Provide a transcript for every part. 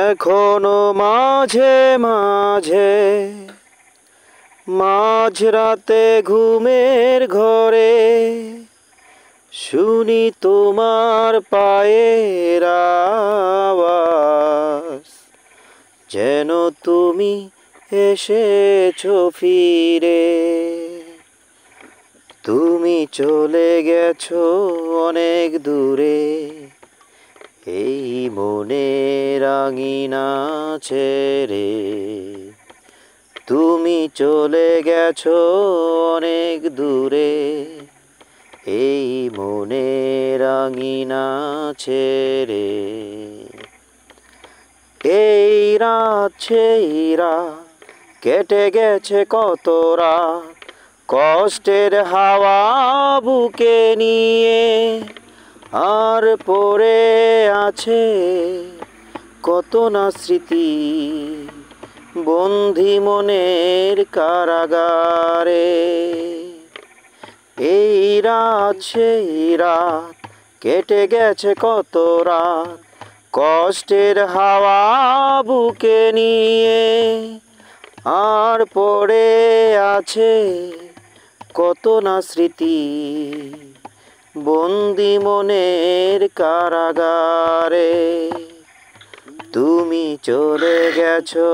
এখনো মাঝে মাঝে মাঝরাতে ঘুমের ঘরে শুনি তোমার পায়ের আওয়াজ, যেন তুমি এসেছো ফিরে। তুমি চলে গেছো অনেক দূরে, এই মনের আঙিনা ছেড়ে। তুমি চলে গেছো অনেক দূরে, এই মনের আঙিনা ছেড়ে। এই রাত সেই রাত কেটে গেছে কত রাত, কষ্টের হাওয়া বুকে নিয়ে। আর পড়ে আছে কত না স্মৃতি, বন্দি মনের কারাগারে। এই রাত সেই রাত কেটে গেছে কত রাত, কষ্টের হাওয়া বুকে নিয়ে। আর পড়ে আছে কত না স্মৃতি, বন্দি মনের কারাগারে। তুমি চলে গেছো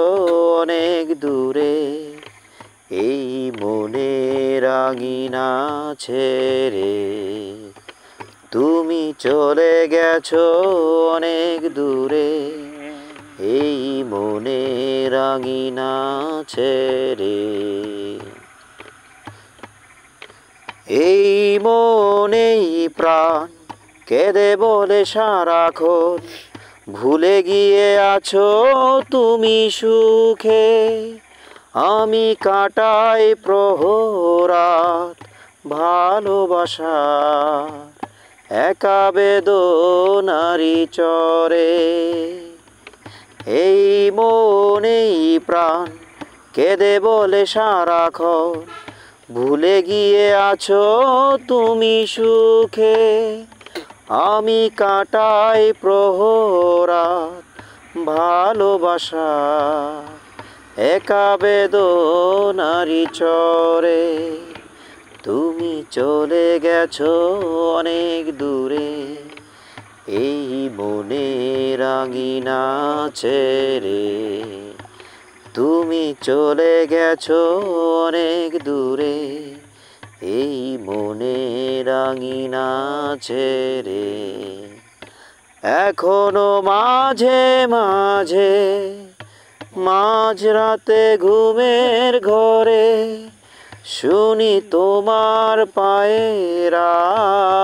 অনেক দূরে, এই মনের আঙিনা ছেড়ে। তুমি চলে গেছো অনেক দূরে, এই মনের আঙিনা ছেড়ে। এই মনেই প্রাণ কেঁদে বলে সারাক্ষণ, ভুলে গিয়ে আছো তুমি সুখে। আমি কাটাই প্রহরাত ভালোবাসা একা বেদনারি চরে। এই মনেই প্রাণ কেঁদে বলে সারাক্ষণ, ভুলে গিয়ে আছো তুমি সুখে। আমি কাটাই প্রহরাত ভালোবাসা একা বেদনারি চরে। তুমি চলে গেছো অনেক দূরে, এই মনের আঙিনা ছেড়ে। তুমি চলে গেছো অনেক দূরে, এই মনের আঙিনা ছেড়ে। এখনো মাঝে মাঝে মাঝরাতে ঘুমের ঘরে শুনি তোমার পায়ের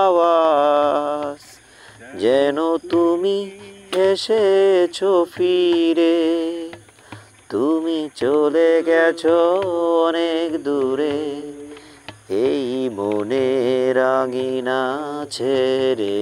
আওয়াজ, যেন তুমি এসেছো ফিরে। তুমি চলে গেছো অনেক দূরে, এই মনের আঙিনা ছেড়ে।